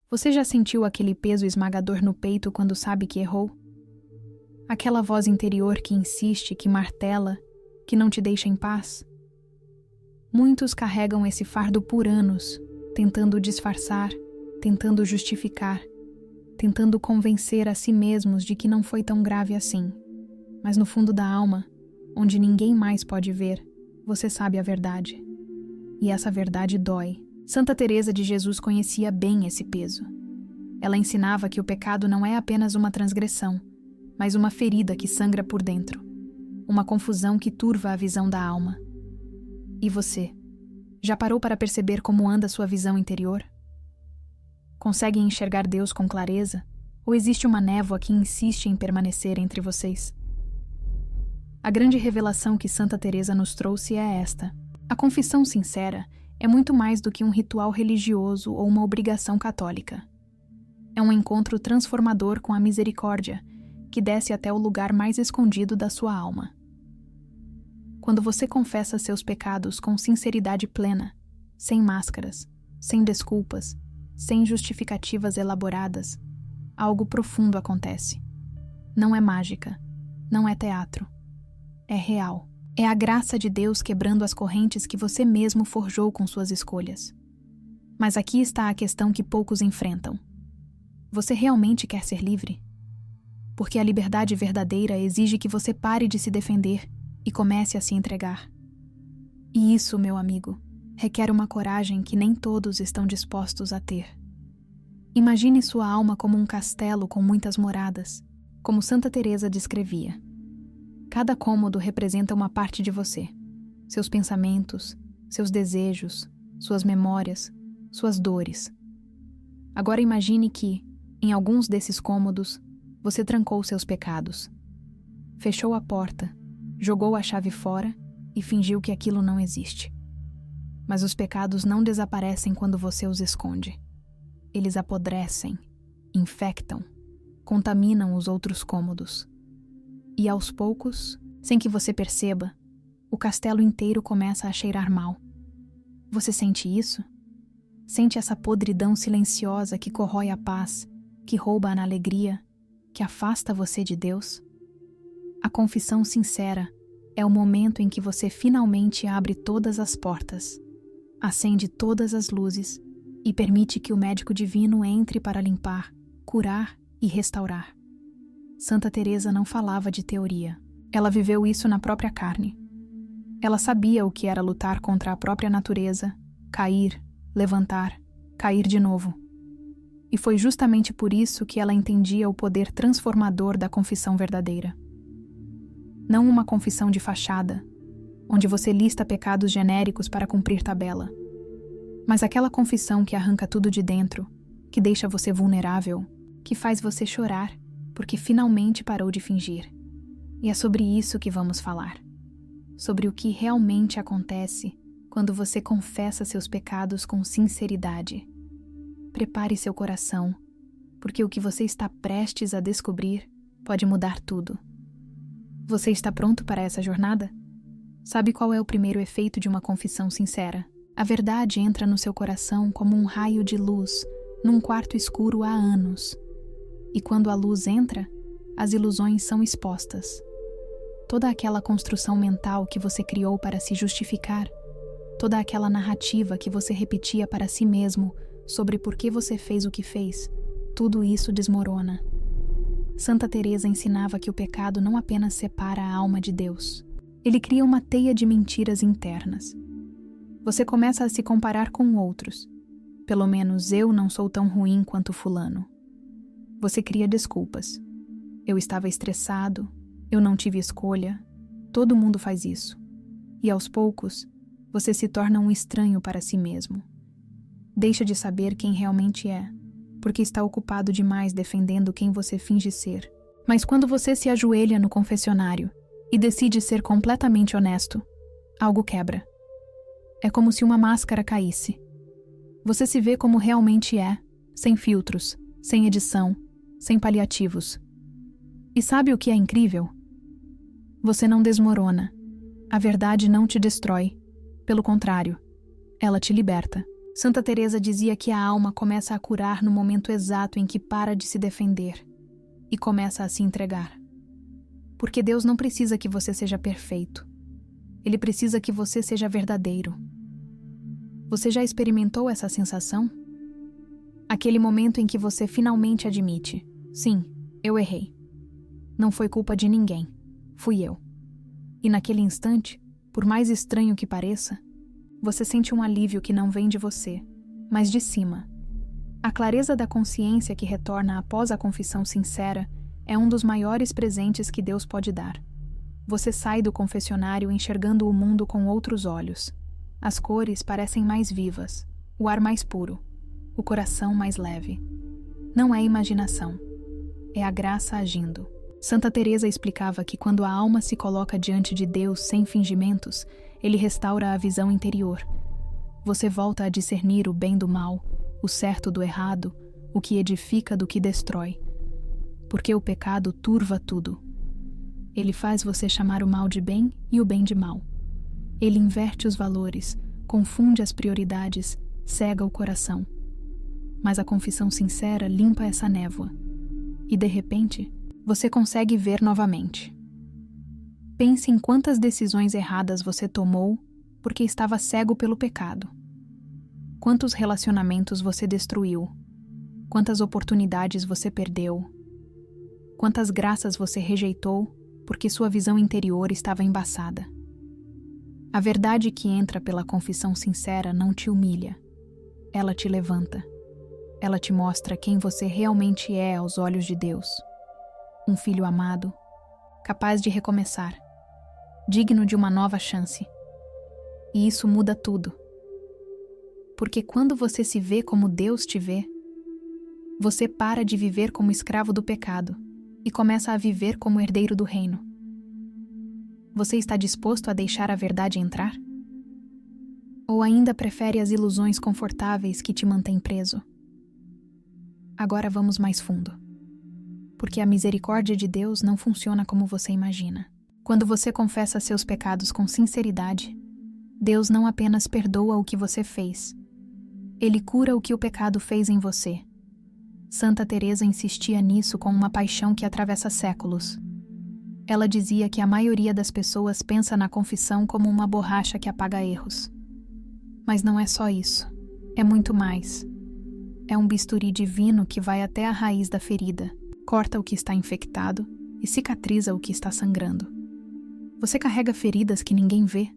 Você já sentiu aquele peso esmagador no peito quando sabe que errou? Aquela voz interior que insiste, que martela, que não te deixa em paz? Muitos carregam esse fardo por anos, tentando disfarçar, tentando justificar, tentando convencer a si mesmos de que não foi tão grave assim. Mas no fundo da alma, onde ninguém mais pode ver, você sabe a verdade. E essa verdade dói. Santa Teresa de Jesus conhecia bem esse peso. Ela ensinava que o pecado não é apenas uma transgressão, mas uma ferida que sangra por dentro, uma confusão que turva a visão da alma. E você? Já parou para perceber como anda sua visão interior? Consegue enxergar Deus com clareza? Ou existe uma névoa que insiste em permanecer entre vocês? A grande revelação que Santa Teresa nos trouxe é esta: a confissão sincera é muito mais do que um ritual religioso ou uma obrigação católica. É um encontro transformador com a misericórdia, que desce até o lugar mais escondido da sua alma. Quando você confessa seus pecados com sinceridade plena, sem máscaras, sem desculpas, sem justificativas elaboradas, algo profundo acontece. Não é mágica, não é teatro. É real. É a graça de Deus quebrando as correntes que você mesmo forjou com suas escolhas. Mas aqui está a questão que poucos enfrentam. Você realmente quer ser livre? Porque a liberdade verdadeira exige que você pare de se defender e comece a se entregar. E isso, meu amigo, requer uma coragem que nem todos estão dispostos a ter. Imagine sua alma como um castelo com muitas moradas, como Santa Teresa descrevia. Cada cômodo representa uma parte de você, seus pensamentos, seus desejos, suas memórias, suas dores. Agora imagine que, em alguns desses cômodos, você trancou seus pecados. Fechou a porta, jogou a chave fora e fingiu que aquilo não existe. Mas os pecados não desaparecem quando você os esconde. Eles apodrecem, infectam, contaminam os outros cômodos. E aos poucos, sem que você perceba, o castelo inteiro começa a cheirar mal. Você sente isso? Sente essa podridão silenciosa que corrói a paz, que rouba a alegria, que afasta você de Deus? A confissão sincera é o momento em que você finalmente abre todas as portas, acende todas as luzes e permite que o médico divino entre para limpar, curar e restaurar. Santa Teresa não falava de teoria. Ela viveu isso na própria carne. Ela sabia o que era lutar contra a própria natureza, cair, levantar, cair de novo. E foi justamente por isso que ela entendia o poder transformador da confissão verdadeira. Não uma confissão de fachada, onde você lista pecados genéricos para cumprir tabela, mas aquela confissão que arranca tudo de dentro, que deixa você vulnerável, que faz você chorar, porque finalmente parou de fingir. E é sobre isso que vamos falar. Sobre o que realmente acontece quando você confessa seus pecados com sinceridade. Prepare seu coração, porque o que você está prestes a descobrir pode mudar tudo. Você está pronto para essa jornada? Sabe qual é o primeiro efeito de uma confissão sincera? A verdade entra no seu coração como um raio de luz num quarto escuro há anos. E quando a luz entra, as ilusões são expostas. Toda aquela construção mental que você criou para se justificar, toda aquela narrativa que você repetia para si mesmo sobre por que você fez o que fez, tudo isso desmorona. Santa Teresa ensinava que o pecado não apenas separa a alma de Deus, ele cria uma teia de mentiras internas. Você começa a se comparar com outros. Pelo menos eu não sou tão ruim quanto fulano. Você cria desculpas. Eu estava estressado, eu não tive escolha, todo mundo faz isso. E aos poucos, você se torna um estranho para si mesmo. Deixa de saber quem realmente é, porque está ocupado demais defendendo quem você finge ser. Mas quando você se ajoelha no confessionário e decide ser completamente honesto, algo quebra. É como se uma máscara caísse. Você se vê como realmente é, sem filtros, sem edição, sem paliativos. E sabe o que é incrível? Você não desmorona. A verdade não te destrói. Pelo contrário, ela te liberta. Santa Teresa dizia que a alma começa a curar no momento exato em que para de se defender e começa a se entregar. Porque Deus não precisa que você seja perfeito. Ele precisa que você seja verdadeiro. Você já experimentou essa sensação? Aquele momento em que você finalmente admite: sim, eu errei. Não foi culpa de ninguém, fui eu. E naquele instante, por mais estranho que pareça, você sente um alívio que não vem de você, mas de cima. A clareza da consciência que retorna após a confissão sincera é um dos maiores presentes que Deus pode dar. Você sai do confessionário enxergando o mundo com outros olhos. As cores parecem mais vivas, o ar mais puro, o coração mais leve. Não é imaginação, é a graça agindo. Santa Teresa explicava que quando a alma se coloca diante de Deus sem fingimentos, ele restaura a visão interior. Você volta a discernir o bem do mal, o certo do errado, o que edifica do que destrói. Porque o pecado turva tudo. Ele faz você chamar o mal de bem e o bem de mal. Ele inverte os valores, confunde as prioridades, cega o coração. Mas a confissão sincera limpa essa névoa. E, de repente, você consegue ver novamente. Pense em quantas decisões erradas você tomou porque estava cego pelo pecado. Quantos relacionamentos você destruiu? Quantas oportunidades você perdeu? Quantas graças você rejeitou porque sua visão interior estava embaçada? A verdade que entra pela confissão sincera não te humilha. Ela te levanta. Ela te mostra quem você realmente é aos olhos de Deus. Um filho amado, capaz de recomeçar, digno de uma nova chance. E isso muda tudo. Porque quando você se vê como Deus te vê, você para de viver como escravo do pecado e começa a viver como herdeiro do reino. Você está disposto a deixar a verdade entrar? Ou ainda prefere as ilusões confortáveis que te mantêm preso? Agora vamos mais fundo. Porque a misericórdia de Deus não funciona como você imagina. Quando você confessa seus pecados com sinceridade, Deus não apenas perdoa o que você fez, Ele cura o que o pecado fez em você. Santa Teresa insistia nisso com uma paixão que atravessa séculos. Ela dizia que a maioria das pessoas pensa na confissão como uma borracha que apaga erros. Mas não é só isso. É muito mais. É um bisturi divino que vai até a raiz da ferida, corta o que está infectado e cicatriza o que está sangrando. Você carrega feridas que ninguém vê,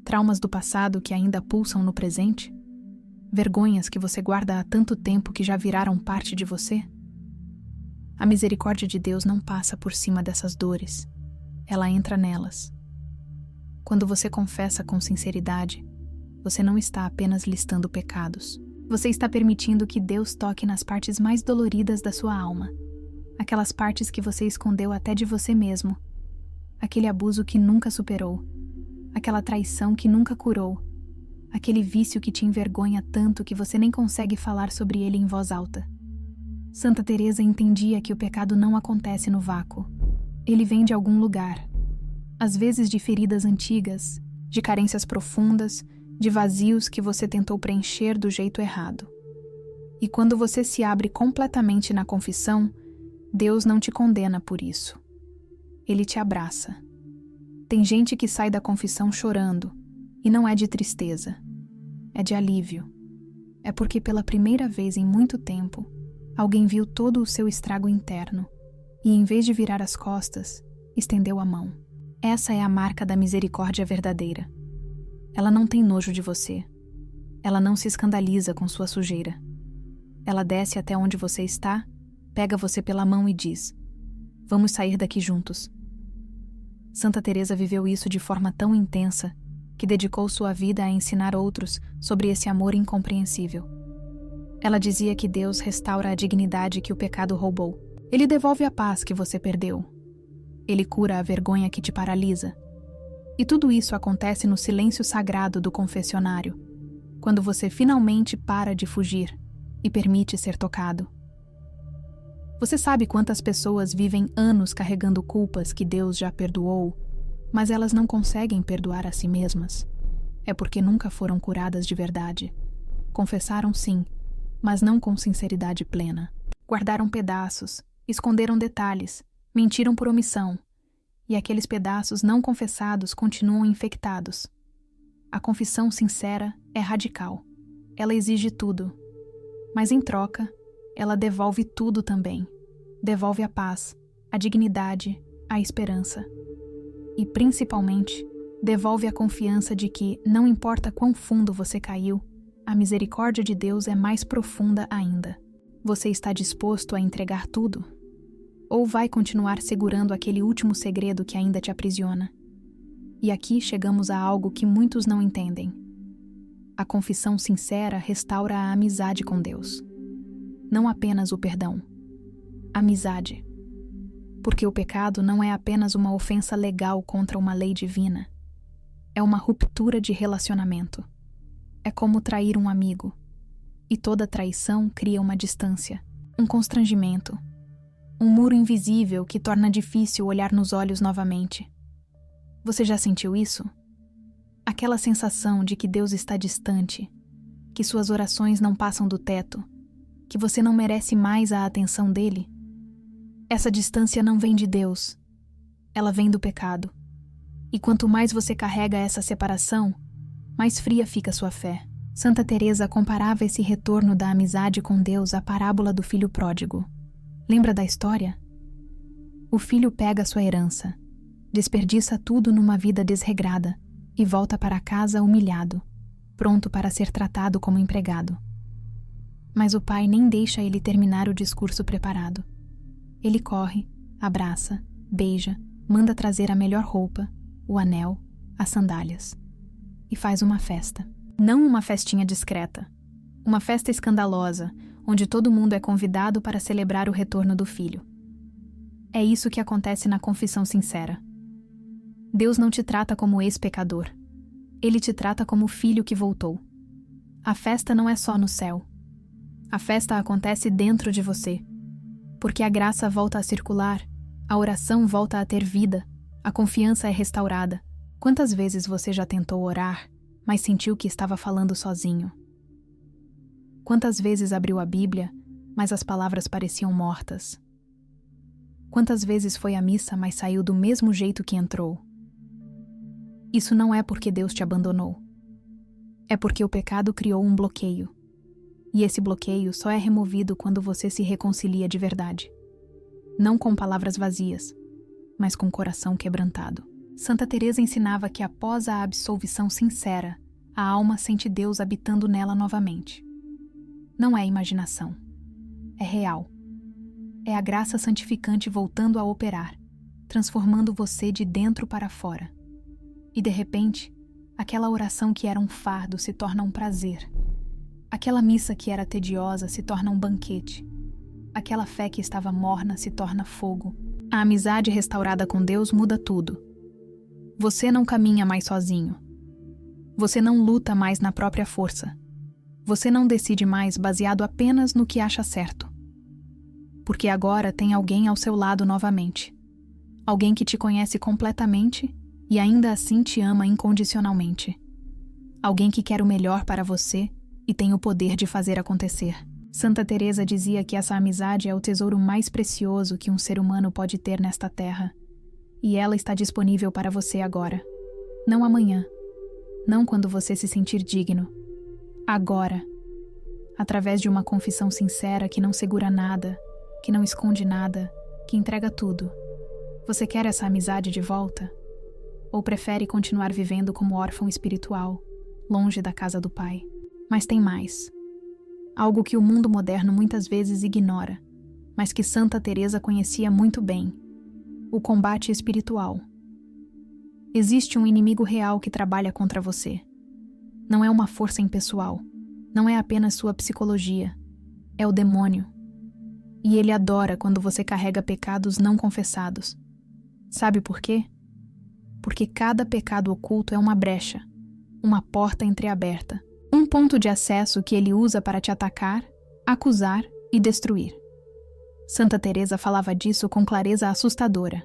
traumas do passado que ainda pulsam no presente, vergonhas que você guarda há tanto tempo que já viraram parte de você. A misericórdia de Deus não passa por cima dessas dores, ela entra nelas. Quando você confessa com sinceridade, você não está apenas listando pecados. Você está permitindo que Deus toque nas partes mais doloridas da sua alma, aquelas partes que você escondeu até de você mesmo, aquele abuso que nunca superou, aquela traição que nunca curou, aquele vício que te envergonha tanto que você nem consegue falar sobre ele em voz alta. Santa Teresa entendia que o pecado não acontece no vácuo. Ele vem de algum lugar, às vezes de feridas antigas, de carências profundas, de vazios que você tentou preencher do jeito errado. E quando você se abre completamente na confissão, Deus não te condena por isso. Ele te abraça. Tem gente que sai da confissão chorando, e não é de tristeza, é de alívio. É porque pela primeira vez em muito tempo, alguém viu todo o seu estrago interno, e em vez de virar as costas, estendeu a mão. Essa é a marca da misericórdia verdadeira. Ela não tem nojo de você. Ela não se escandaliza com sua sujeira. Ela desce até onde você está, pega você pela mão e diz: "Vamos sair daqui juntos." Santa Teresa viveu isso de forma tão intensa que dedicou sua vida a ensinar outros sobre esse amor incompreensível. Ela dizia que Deus restaura a dignidade que o pecado roubou. Ele devolve a paz que você perdeu. Ele cura a vergonha que te paralisa. E tudo isso acontece no silêncio sagrado do confessionário, quando você finalmente para de fugir e permite ser tocado. Você sabe quantas pessoas vivem anos carregando culpas que Deus já perdoou, mas elas não conseguem perdoar a si mesmas? É porque nunca foram curadas de verdade. Confessaram sim, mas não com sinceridade plena. Guardaram pedaços, esconderam detalhes, mentiram por omissão, e aqueles pedaços não confessados continuam infectados. A confissão sincera é radical. Ela exige tudo, mas em troca, ela devolve tudo também. Devolve a paz, a dignidade, a esperança. E, principalmente, devolve a confiança de que, não importa quão fundo você caiu, a misericórdia de Deus é mais profunda ainda. Você está disposto a entregar tudo? Ou vai continuar segurando aquele último segredo que ainda te aprisiona? E aqui chegamos a algo que muitos não entendem. A confissão sincera restaura a amizade com Deus. Não apenas o perdão. Amizade. Porque o pecado não é apenas uma ofensa legal contra uma lei divina. É uma ruptura de relacionamento. É como trair um amigo. E toda traição cria uma distância, um constrangimento, um muro invisível que torna difícil olhar nos olhos novamente. Você já sentiu isso? Aquela sensação de que Deus está distante, que suas orações não passam do teto, que você não merece mais a atenção dele? Essa distância não vem de Deus, ela vem do pecado. E quanto mais você carrega essa separação, mais fria fica sua fé. Santa Teresa comparava esse retorno da amizade com Deus à parábola do filho pródigo. Lembra da história? O filho pega sua herança, desperdiça tudo numa vida desregrada e volta para casa humilhado, pronto para ser tratado como empregado. Mas o pai nem deixa ele terminar o discurso preparado. Ele corre, abraça, beija, manda trazer a melhor roupa, o anel, as sandálias. E faz uma festa. Não uma festinha discreta. Uma festa escandalosa, onde todo mundo é convidado para celebrar o retorno do filho. É isso que acontece na confissão sincera. Deus não te trata como ex-pecador. Ele te trata como filho que voltou. A festa não é só no céu. A festa acontece dentro de você. Porque a graça volta a circular, a oração volta a ter vida, a confiança é restaurada. Quantas vezes você já tentou orar, mas sentiu que estava falando sozinho? Quantas vezes abriu a Bíblia, mas as palavras pareciam mortas? Quantas vezes foi à missa, mas saiu do mesmo jeito que entrou? Isso não é porque Deus te abandonou. É porque o pecado criou um bloqueio. E esse bloqueio só é removido quando você se reconcilia de verdade. Não com palavras vazias, mas com coração quebrantado. Santa Teresa ensinava que após a absolvição sincera, a alma sente Deus habitando nela novamente. Não é imaginação. É real. É a graça santificante voltando a operar, transformando você de dentro para fora. E de repente, aquela oração que era um fardo se torna um prazer. Aquela missa que era tediosa se torna um banquete. Aquela fé que estava morna se torna fogo. A amizade restaurada com Deus muda tudo. Você não caminha mais sozinho. Você não luta mais na própria força. Você não decide mais baseado apenas no que acha certo. Porque agora tem alguém ao seu lado novamente. Alguém que te conhece completamente e ainda assim te ama incondicionalmente. Alguém que quer o melhor para você e tem o poder de fazer acontecer. Santa Teresa dizia que essa amizade é o tesouro mais precioso que um ser humano pode ter nesta terra. E ela está disponível para você agora. Não amanhã. Não quando você se sentir digno. Agora. Através de uma confissão sincera que não segura nada, que não esconde nada, que entrega tudo. Você quer essa amizade de volta? Ou prefere continuar vivendo como órfão espiritual, longe da casa do Pai? Mas tem mais. Algo que o mundo moderno muitas vezes ignora, mas que Santa Teresa conhecia muito bem: o combate espiritual. Existe um inimigo real que trabalha contra você. Não é uma força impessoal, não é apenas sua psicologia, é o demônio. E ele adora quando você carrega pecados não confessados. Sabe por quê? Porque cada pecado oculto é uma brecha, uma porta entreaberta. Um ponto de acesso que ele usa para te atacar, acusar e destruir. Santa Teresa falava disso com clareza assustadora.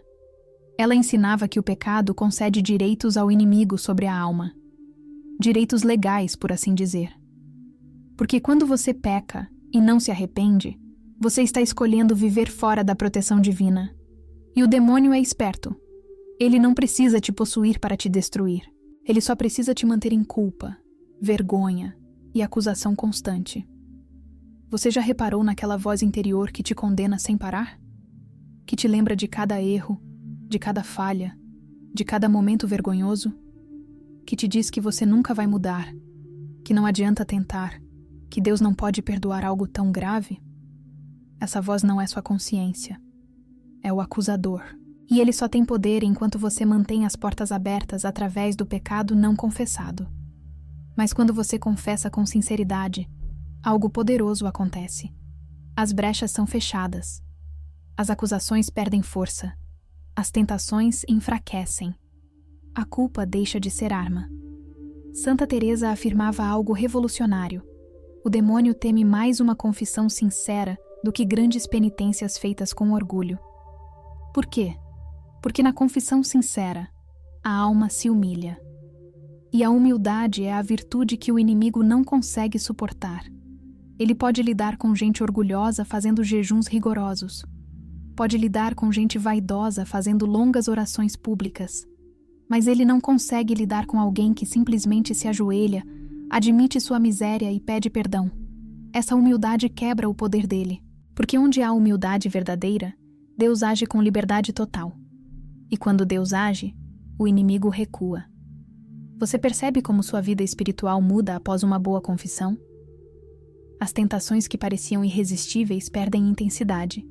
Ela ensinava que o pecado concede direitos ao inimigo sobre a alma. Direitos legais, por assim dizer. Porque quando você peca e não se arrepende, você está escolhendo viver fora da proteção divina. E o demônio é esperto. Ele não precisa te possuir para te destruir. Ele só precisa te manter em culpa, vergonha e acusação constante. Você já reparou naquela voz interior que te condena sem parar? Que te lembra de cada erro, de cada falha, de cada momento vergonhoso? Que te diz que você nunca vai mudar, que não adianta tentar, que Deus não pode perdoar algo tão grave? Essa voz não é sua consciência. É o acusador. E ele só tem poder enquanto você mantém as portas abertas através do pecado não confessado. Mas quando você confessa com sinceridade, algo poderoso acontece. As brechas são fechadas. As acusações perdem força. As tentações enfraquecem. A culpa deixa de ser arma. Santa Teresa afirmava algo revolucionário. O demônio teme mais uma confissão sincera do que grandes penitências feitas com orgulho. Por quê? Porque na confissão sincera, a alma se humilha. E a humildade é a virtude que o inimigo não consegue suportar. Ele pode lidar com gente orgulhosa fazendo jejuns rigorosos. Pode lidar com gente vaidosa fazendo longas orações públicas. Mas ele não consegue lidar com alguém que simplesmente se ajoelha, admite sua miséria e pede perdão. Essa humildade quebra o poder dele. Porque onde há humildade verdadeira, Deus age com liberdade total. E quando Deus age, o inimigo recua. Você percebe como sua vida espiritual muda após uma boa confissão? As tentações que pareciam irresistíveis perdem intensidade.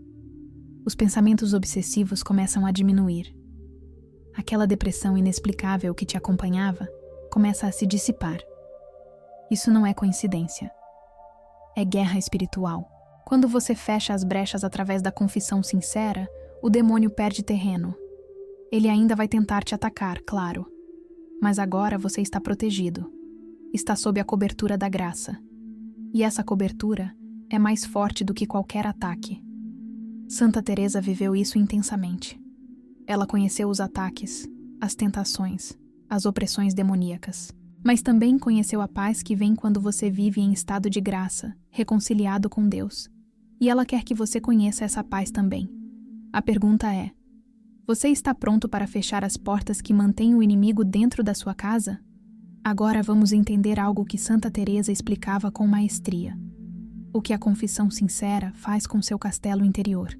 Os pensamentos obsessivos começam a diminuir. Aquela depressão inexplicável que te acompanhava começa a se dissipar. Isso não é coincidência. É guerra espiritual. Quando você fecha as brechas através da confissão sincera, o demônio perde terreno. Ele ainda vai tentar te atacar, claro. Mas agora você está protegido. Está sob a cobertura da graça. E essa cobertura é mais forte do que qualquer ataque. Santa Teresa viveu isso intensamente. Ela conheceu os ataques, as tentações, as opressões demoníacas. Mas também conheceu a paz que vem quando você vive em estado de graça, reconciliado com Deus. E ela quer que você conheça essa paz também. A pergunta é: você está pronto para fechar as portas que mantêm o inimigo dentro da sua casa? Agora vamos entender algo que Santa Teresa explicava com maestria. O que a confissão sincera faz com seu castelo interior.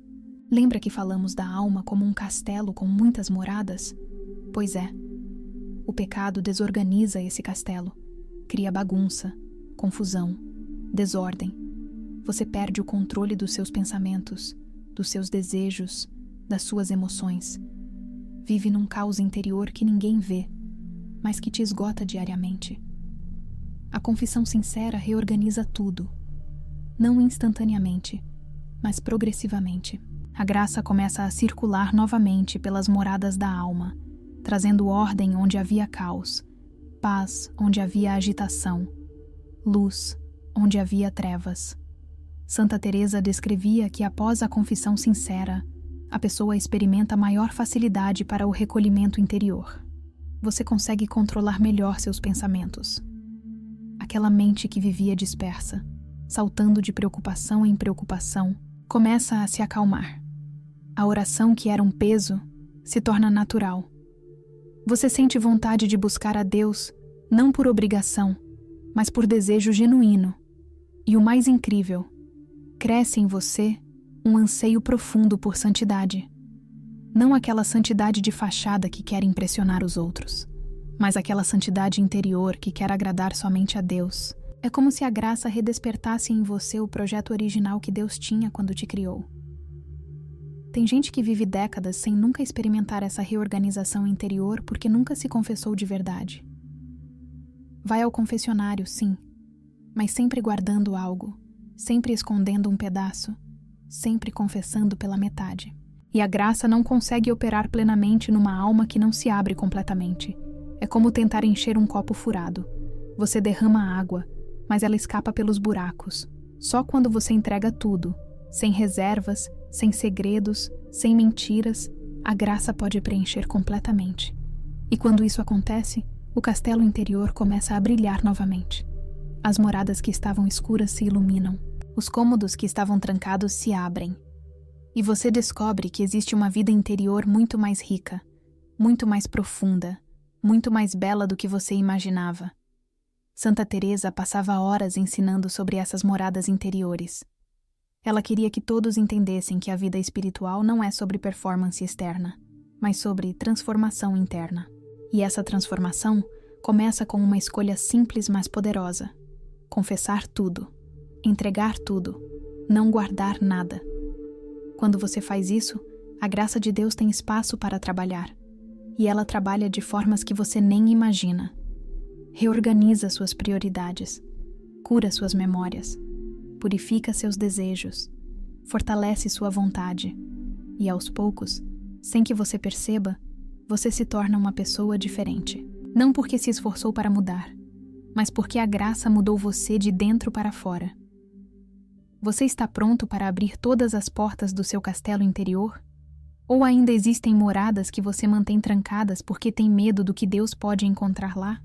Lembra que falamos da alma como um castelo com muitas moradas? Pois é. O pecado desorganiza esse castelo. Cria bagunça, confusão, desordem. Você perde o controle dos seus pensamentos, dos seus desejos, das suas emoções. Vive num caos interior que ninguém vê, mas que te esgota diariamente. A confissão sincera reorganiza tudo. Não instantaneamente, mas progressivamente. A graça começa a circular novamente pelas moradas da alma, trazendo ordem onde havia caos, paz onde havia agitação, luz onde havia trevas. Santa Teresa descrevia que após a confissão sincera, a pessoa experimenta maior facilidade para o recolhimento interior. Você consegue controlar melhor seus pensamentos. Aquela mente que vivia dispersa, saltando de preocupação em preocupação, começa a se acalmar. A oração, que era um peso, se torna natural. Você sente vontade de buscar a Deus, não por obrigação, mas por desejo genuíno. E o mais incrível, cresce em você um anseio profundo por santidade. Não aquela santidade de fachada que quer impressionar os outros, mas aquela santidade interior que quer agradar somente a Deus. É como se a graça redespertasse em você o projeto original que Deus tinha quando te criou. Tem gente que vive décadas sem nunca experimentar essa reorganização interior porque nunca se confessou de verdade. Vai ao confessionário, sim, mas sempre guardando algo, sempre escondendo um pedaço, sempre confessando pela metade. E a graça não consegue operar plenamente numa alma que não se abre completamente. É como tentar encher um copo furado. Você derrama água, mas ela escapa pelos buracos. Só quando você entrega tudo, sem reservas, sem segredos, sem mentiras, a graça pode preencher completamente. E quando isso acontece, o castelo interior começa a brilhar novamente. As moradas que estavam escuras se iluminam. Os cômodos que estavam trancados se abrem. E você descobre que existe uma vida interior muito mais rica, muito mais profunda, muito mais bela do que você imaginava. Santa Teresa passava horas ensinando sobre essas moradas interiores. Ela queria que todos entendessem que a vida espiritual não é sobre performance externa, mas sobre transformação interna. E essa transformação começa com uma escolha simples, mas poderosa: confessar tudo, entregar tudo, não guardar nada. Quando você faz isso, a graça de Deus tem espaço para trabalhar. E ela trabalha de formas que você nem imagina. Reorganiza suas prioridades, cura suas memórias, purifica seus desejos, fortalece sua vontade. E aos poucos, sem que você perceba, você se torna uma pessoa diferente. Não porque se esforçou para mudar, mas porque a graça mudou você de dentro para fora. Você está pronto para abrir todas as portas do seu castelo interior? Ou ainda existem moradas que você mantém trancadas porque tem medo do que Deus pode encontrar lá?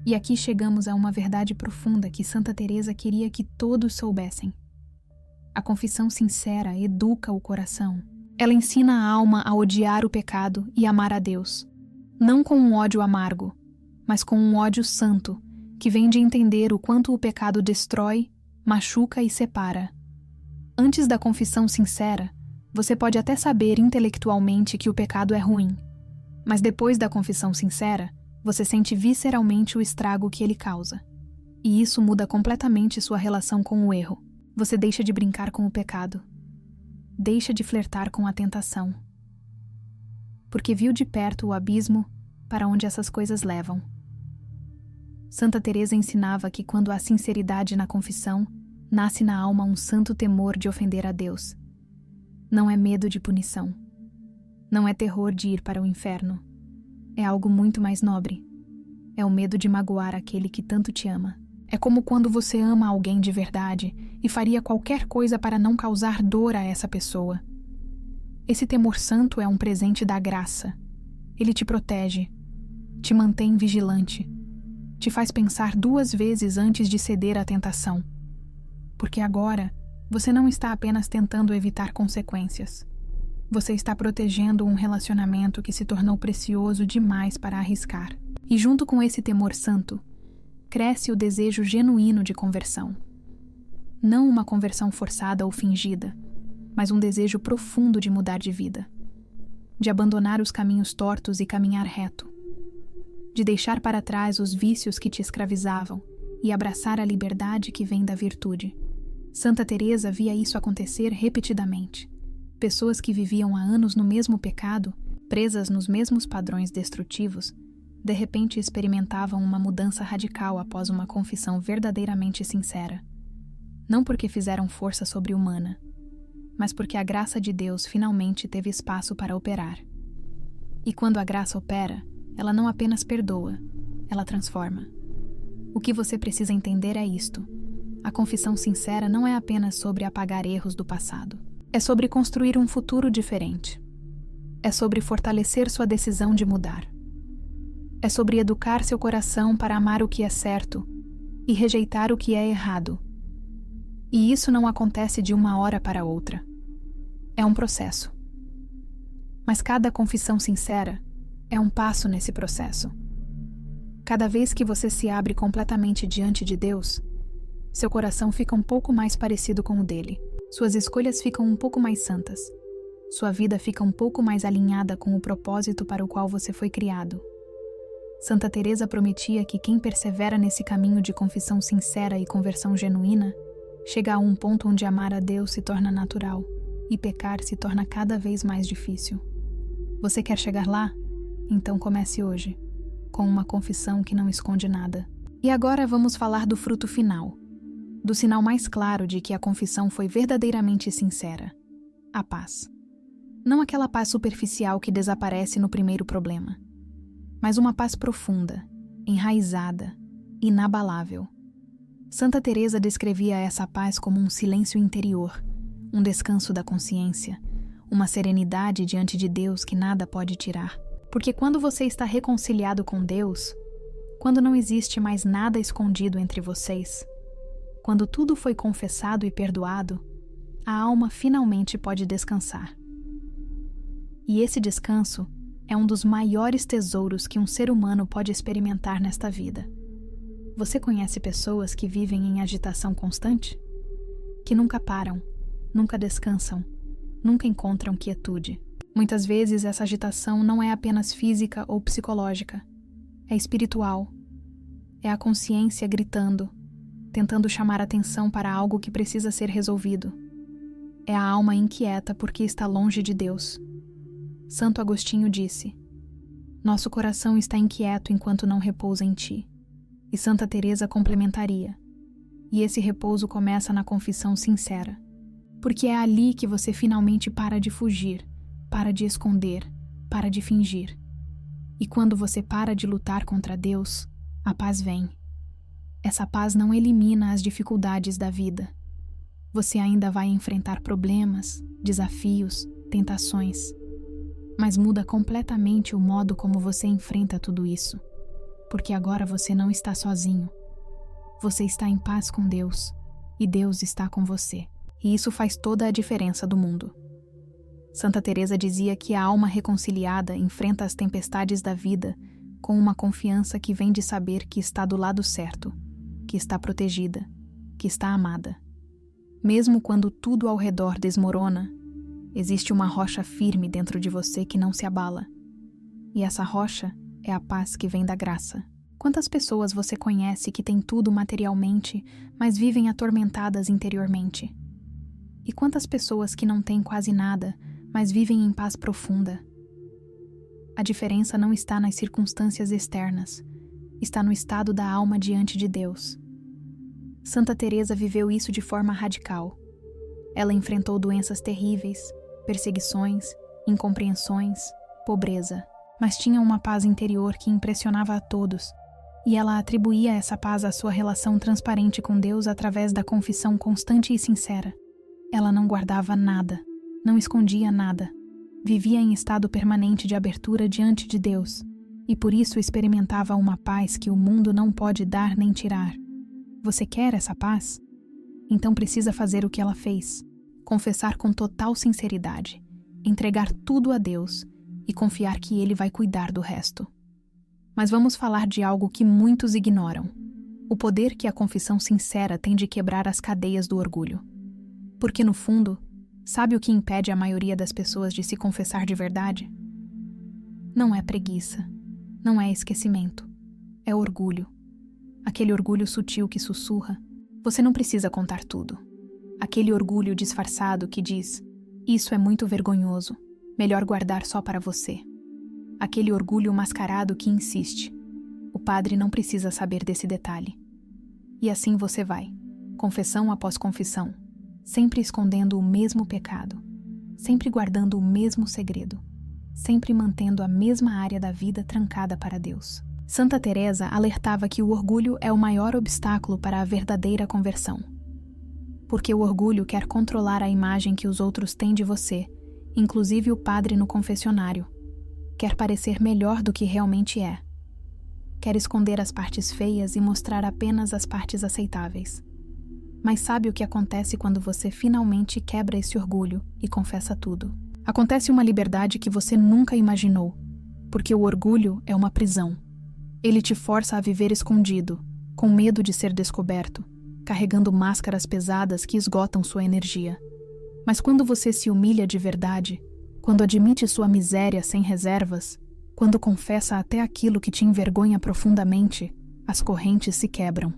E aqui chegamos a uma verdade profunda que Santa Teresa queria que todos soubessem. A confissão sincera educa o coração. Ela ensina a alma a odiar o pecado e amar a Deus, não com um ódio amargo, mas com um ódio santo, que vem de entender o quanto o pecado destrói, machuca e separa. Antes da confissão sincera, você pode até saber intelectualmente que o pecado é ruim, mas depois da confissão sincera, você sente visceralmente o estrago que ele causa. E isso muda completamente sua relação com o erro. Você deixa de brincar com o pecado. Deixa de flertar com a tentação. Porque viu de perto o abismo para onde essas coisas levam. Santa Teresa ensinava que quando há sinceridade na confissão, nasce na alma um santo temor de ofender a Deus. Não é medo de punição. Não é terror de ir para o inferno. É algo muito mais nobre. É o medo de magoar aquele que tanto te ama. É como quando você ama alguém de verdade e faria qualquer coisa para não causar dor a essa pessoa. Esse temor santo é um presente da graça. Ele te protege, te mantém vigilante, te faz pensar 2 vezes antes de ceder à tentação. Porque agora, você não está apenas tentando evitar consequências. Você está protegendo um relacionamento que se tornou precioso demais para arriscar. E junto com esse temor santo, cresce o desejo genuíno de conversão. Não uma conversão forçada ou fingida, mas um desejo profundo de mudar de vida. De abandonar os caminhos tortos e caminhar reto. De deixar para trás os vícios que te escravizavam e abraçar a liberdade que vem da virtude. Santa Teresa via isso acontecer repetidamente. Pessoas que viviam há anos no mesmo pecado, presas nos mesmos padrões destrutivos, de repente experimentavam uma mudança radical após uma confissão verdadeiramente sincera. Não porque fizeram força sobre-humana, mas porque a graça de Deus finalmente teve espaço para operar. E quando a graça opera, ela não apenas perdoa, ela transforma. O que você precisa entender é isto. A confissão sincera não é apenas sobre apagar erros do passado. É sobre construir um futuro diferente. É sobre fortalecer sua decisão de mudar. É sobre educar seu coração para amar o que é certo e rejeitar o que é errado. E isso não acontece de uma hora para outra. É um processo. Mas cada confissão sincera é um passo nesse processo. Cada vez que você se abre completamente diante de Deus, seu coração fica um pouco mais parecido com o dele. Suas escolhas ficam um pouco mais santas. Sua vida fica um pouco mais alinhada com o propósito para o qual você foi criado. Santa Teresa prometia que quem persevera nesse caminho de confissão sincera e conversão genuína chega a um ponto onde amar a Deus se torna natural e pecar se torna cada vez mais difícil. Você quer chegar lá? Então comece hoje, com uma confissão que não esconde nada. E agora vamos falar do fruto final, do sinal mais claro de que a confissão foi verdadeiramente sincera: a paz. Não aquela paz superficial que desaparece no primeiro problema, mas uma paz profunda, enraizada, inabalável. Santa Teresa descrevia essa paz como um silêncio interior, um descanso da consciência, uma serenidade diante de Deus que nada pode tirar. Porque quando você está reconciliado com Deus, Quando não existe mais nada escondido entre vocês, quando tudo foi confessado e perdoado, a alma finalmente pode descansar. E esse descanso é um dos maiores tesouros que um ser humano pode experimentar nesta vida. Você conhece pessoas que vivem em agitação constante? Que nunca param, nunca descansam, nunca encontram quietude. Muitas vezes essa agitação não é apenas física ou psicológica, é espiritual. É a consciência gritando, tentando chamar atenção para algo que precisa ser resolvido. É a alma inquieta porque está longe de Deus. Santo Agostinho disse: nosso coração está inquieto enquanto não repousa em ti. E Santa Teresa complementaria: e esse repouso começa na confissão sincera. Porque é ali que você finalmente para de fugir, para de esconder, para de fingir. E quando você para de lutar contra Deus, a paz vem. Essa paz não elimina as dificuldades da vida. Você ainda vai enfrentar problemas, desafios, tentações, mas muda completamente o modo como você enfrenta tudo isso, porque agora você não está sozinho. Você está em paz com Deus e Deus está com você. E isso faz toda a diferença do mundo. Santa Teresa dizia que a alma reconciliada enfrenta as tempestades da vida com uma confiança que vem de saber que está do lado certo, que está protegida, que está amada. Mesmo quando tudo ao redor desmorona, existe uma rocha firme dentro de você que não se abala. E essa rocha é a paz que vem da graça. Quantas pessoas você conhece que têm tudo materialmente, mas vivem atormentadas interiormente? E quantas pessoas que não têm quase nada, mas vivem em paz profunda? A diferença não está nas circunstâncias externas, está no estado da alma diante de Deus. Santa Teresa viveu isso de forma radical. Ela enfrentou doenças terríveis, perseguições, incompreensões, pobreza, mas tinha uma paz interior que impressionava a todos, e ela atribuía essa paz à sua relação transparente com Deus através da confissão constante e sincera. Ela não guardava nada, não escondia nada, vivia em estado permanente de abertura diante de Deus, e por isso experimentava uma paz que o mundo não pode dar nem tirar. Você quer essa paz? Então precisa fazer o que ela fez, confessar com total sinceridade, entregar tudo a Deus e confiar que Ele vai cuidar do resto. Mas vamos falar de algo que muitos ignoram: o poder que a confissão sincera tem de quebrar as cadeias do orgulho. Porque no fundo, sabe o que impede a maioria das pessoas de se confessar de verdade? Não é preguiça, não é esquecimento, é orgulho. Aquele orgulho sutil que sussurra: você não precisa contar tudo. Aquele orgulho disfarçado que diz: isso é muito vergonhoso, melhor guardar só para você. Aquele orgulho mascarado que insiste: o padre não precisa saber desse detalhe. E assim você vai, confissão após confissão, sempre escondendo o mesmo pecado, sempre guardando o mesmo segredo, sempre mantendo a mesma área da vida trancada para Deus. Santa Teresa alertava que o orgulho é o maior obstáculo para a verdadeira conversão. Porque o orgulho quer controlar a imagem que os outros têm de você, inclusive o padre no confessionário. Quer parecer melhor do que realmente é. Quer esconder as partes feias e mostrar apenas as partes aceitáveis. Mas sabe o que acontece quando você finalmente quebra esse orgulho e confessa tudo? Acontece uma liberdade que você nunca imaginou, porque o orgulho é uma prisão. Ele te força a viver escondido, com medo de ser descoberto, carregando máscaras pesadas que esgotam sua energia. Mas quando você se humilha de verdade, quando admite sua miséria sem reservas, quando confessa até aquilo que te envergonha profundamente, as correntes se quebram.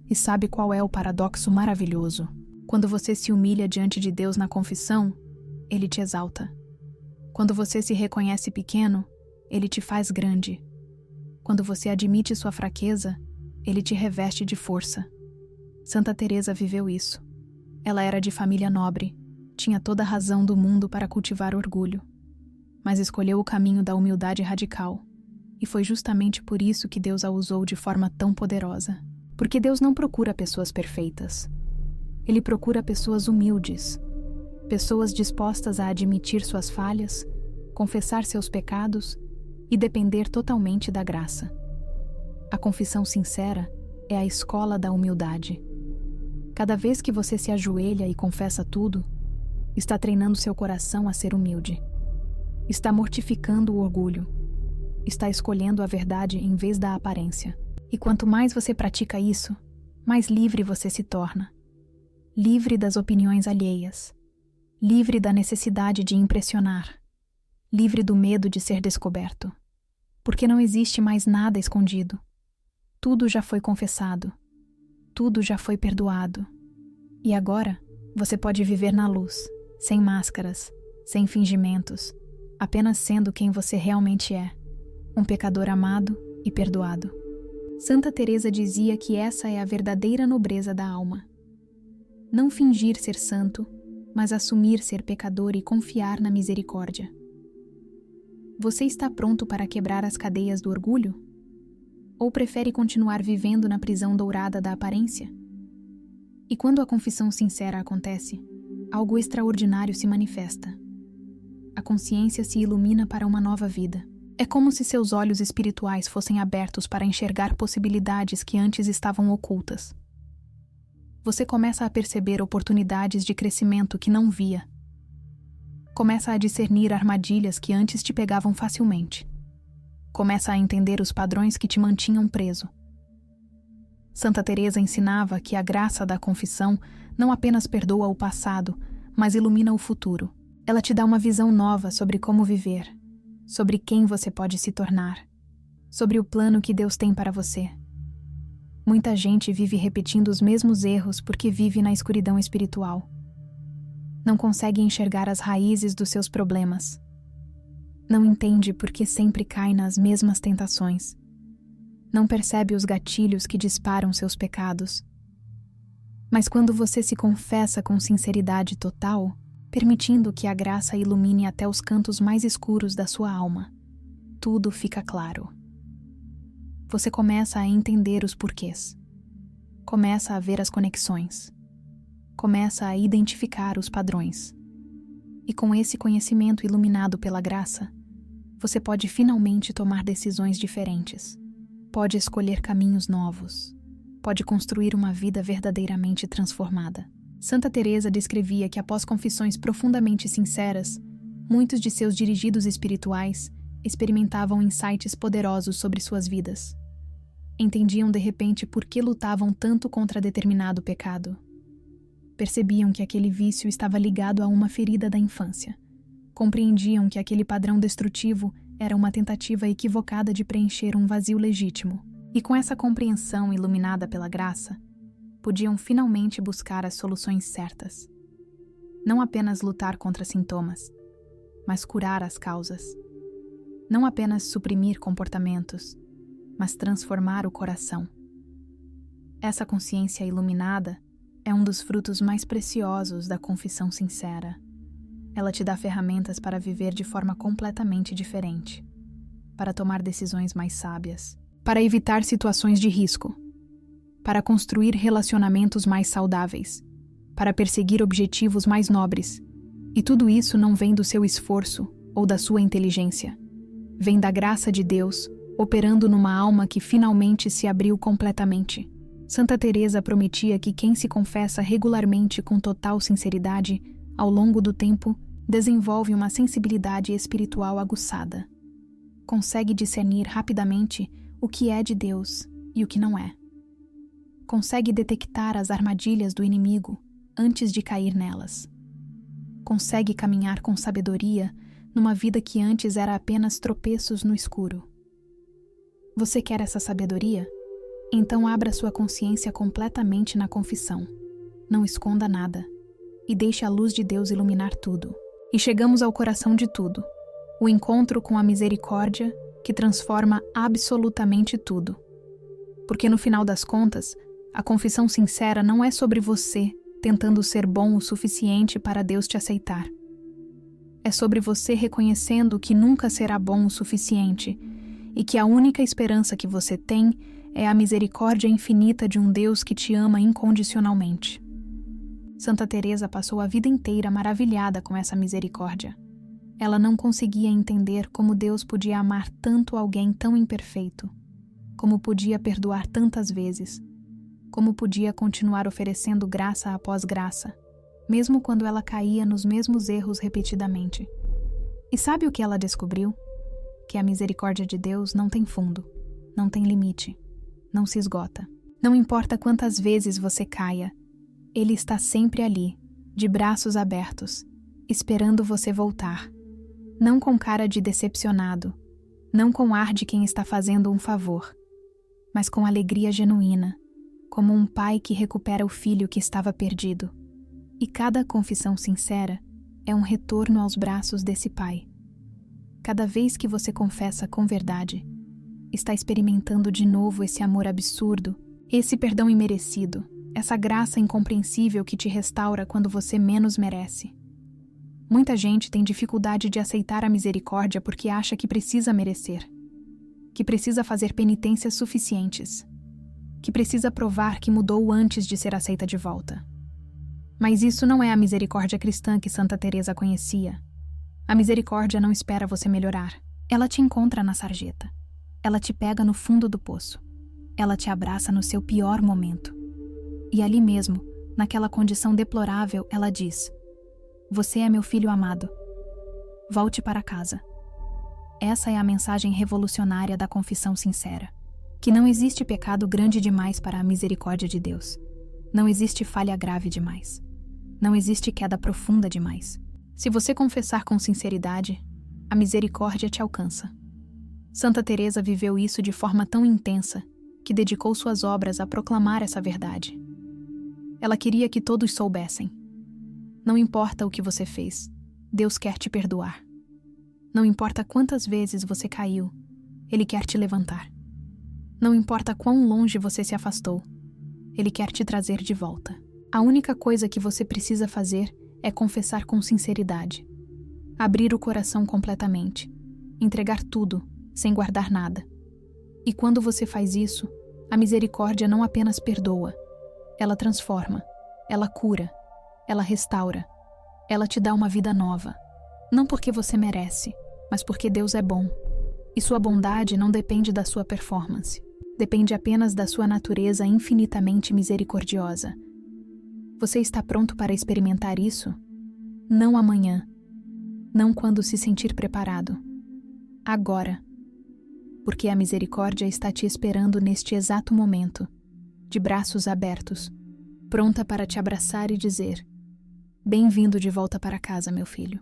E sabe qual é o paradoxo maravilhoso? Quando você se humilha diante de Deus na confissão, Ele te exalta. Quando você se reconhece pequeno, Ele te faz grande. Quando você admite sua fraqueza, Ele te reveste de força. Santa Teresa viveu isso. Ela era de família nobre, tinha toda a razão do mundo para cultivar orgulho, mas escolheu o caminho da humildade radical, e foi justamente por isso que Deus a usou de forma tão poderosa. Porque Deus não procura pessoas perfeitas. Ele procura pessoas humildes, pessoas dispostas a admitir suas falhas, confessar seus pecados e depender totalmente da graça. A confissão sincera é a escola da humildade. Cada vez que você se ajoelha e confessa tudo, está treinando seu coração a ser humilde. Está mortificando o orgulho. Está escolhendo a verdade em vez da aparência. E quanto mais você pratica isso, mais livre você se torna. Livre das opiniões alheias. Livre da necessidade de impressionar. Livre do medo de ser descoberto. Porque não existe mais nada escondido. Tudo já foi confessado. Tudo já foi perdoado. E agora, você pode viver na luz, sem máscaras, sem fingimentos, apenas sendo quem você realmente é, um pecador amado e perdoado. Santa Teresa dizia que essa é a verdadeira nobreza da alma. Não fingir ser santo, mas assumir ser pecador e confiar na misericórdia. Você está pronto para quebrar as cadeias do orgulho? Ou prefere continuar vivendo na prisão dourada da aparência? E quando a confissão sincera acontece, algo extraordinário se manifesta. A consciência se ilumina para uma nova vida. É como se seus olhos espirituais fossem abertos para enxergar possibilidades que antes estavam ocultas. Você começa a perceber oportunidades de crescimento que não via. Começa a discernir armadilhas que antes te pegavam facilmente. Começa a entender os padrões que te mantinham preso. Santa Teresa ensinava que a graça da confissão não apenas perdoa o passado, mas ilumina o futuro. Ela te dá uma visão nova sobre como viver, sobre quem você pode se tornar, sobre o plano que Deus tem para você. Muita gente vive repetindo os mesmos erros porque vive na escuridão espiritual. Não consegue enxergar as raízes dos seus problemas. Não entende por que sempre cai nas mesmas tentações. Não percebe os gatilhos que disparam seus pecados. Mas quando você se confessa com sinceridade total, permitindo que a graça ilumine até os cantos mais escuros da sua alma, tudo fica claro. Você começa a entender os porquês. Começa a ver as conexões. Começa a identificar os padrões. E com esse conhecimento iluminado pela graça, você pode finalmente tomar decisões diferentes. Pode escolher caminhos novos. Pode construir uma vida verdadeiramente transformada. Santa Teresa descrevia que após confissões profundamente sinceras, muitos de seus dirigidos espirituais experimentavam insights poderosos sobre suas vidas. Entendiam de repente por que lutavam tanto contra determinado pecado. Percebiam que aquele vício estava ligado a uma ferida da infância. Compreendiam que aquele padrão destrutivo era uma tentativa equivocada de preencher um vazio legítimo. E com essa compreensão iluminada pela graça, podiam finalmente buscar as soluções certas. Não apenas lutar contra sintomas, mas curar as causas. Não apenas suprimir comportamentos, mas transformar o coração. Essa consciência iluminada é um dos frutos mais preciosos da confissão sincera. Ela te dá ferramentas para viver de forma completamente diferente, para tomar decisões mais sábias, para evitar situações de risco, para construir relacionamentos mais saudáveis, para perseguir objetivos mais nobres. E tudo isso não vem do seu esforço ou da sua inteligência. Vem da graça de Deus, operando numa alma que finalmente se abriu completamente. Santa Teresa prometia que quem se confessa regularmente com total sinceridade, ao longo do tempo, desenvolve uma sensibilidade espiritual aguçada. Consegue discernir rapidamente o que é de Deus e o que não é. Consegue detectar as armadilhas do inimigo antes de cair nelas. Consegue caminhar com sabedoria numa vida que antes era apenas tropeços no escuro. Você quer essa sabedoria? Então abra sua consciência completamente na confissão. Não esconda nada. E deixe a luz de Deus iluminar tudo. E chegamos ao coração de tudo. O encontro com a misericórdia que transforma absolutamente tudo. Porque no final das contas, a confissão sincera não é sobre você tentando ser bom o suficiente para Deus te aceitar. É sobre você reconhecendo que nunca será bom o suficiente e que a única esperança que você tem é a misericórdia infinita de um Deus que te ama incondicionalmente. Santa Teresa passou a vida inteira maravilhada com essa misericórdia. Ela não conseguia entender como Deus podia amar tanto alguém tão imperfeito. como podia perdoar tantas vezes, como podia continuar oferecendo graça após graça, mesmo quando ela caía nos mesmos erros repetidamente. E sabe o que ela descobriu? Que a misericórdia de Deus não tem fundo, não tem limite, não se esgota. Não importa quantas vezes você caia, Ele está sempre ali, de braços abertos, esperando você voltar. Não com cara de decepcionado, não com ar de quem está fazendo um favor, mas com alegria genuína, como um pai que recupera o filho que estava perdido. E cada confissão sincera é um retorno aos braços desse pai. Cada vez que você confessa com verdade, está experimentando de novo esse amor absurdo, esse perdão imerecido, essa graça incompreensível que te restaura quando você menos merece. Muita gente tem dificuldade de aceitar a misericórdia porque acha que precisa merecer, que precisa fazer penitências suficientes, que precisa provar que mudou antes de ser aceita de volta. Mas isso não é a misericórdia cristã que Santa Teresa conhecia. A misericórdia não espera você melhorar. Ela te encontra na sarjeta. Ela te pega no fundo do poço. Ela te abraça no seu pior momento. E ali mesmo, naquela condição deplorável, ela diz: "Você é meu filho amado. Volte para casa." Essa é a mensagem revolucionária da confissão sincera. Que não existe pecado grande demais para a misericórdia de Deus. Não existe falha grave demais. Não existe queda profunda demais. Se você confessar com sinceridade, a misericórdia te alcança. Santa Teresa viveu isso de forma tão intensa que dedicou suas obras a proclamar essa verdade. Ela queria que todos soubessem. Não importa o que você fez, Deus quer te perdoar. Não importa quantas vezes você caiu, Ele quer te levantar. Não importa quão longe você se afastou, Ele quer te trazer de volta. A única coisa que você precisa fazer é confessar com sinceridade. Abrir o coração completamente. Entregar tudo, sem guardar nada. E quando você faz isso, a misericórdia não apenas perdoa, ela transforma, ela cura, ela restaura, ela te dá uma vida nova. Não porque você merece, mas porque Deus é bom. E sua bondade não depende da sua performance. Depende apenas da sua natureza infinitamente misericordiosa. Você está pronto para experimentar isso? Não amanhã. Não quando se sentir preparado. Agora. Porque a misericórdia está te esperando neste exato momento, de braços abertos, pronta para te abraçar e dizer: "Bem-vindo de volta para casa, meu filho."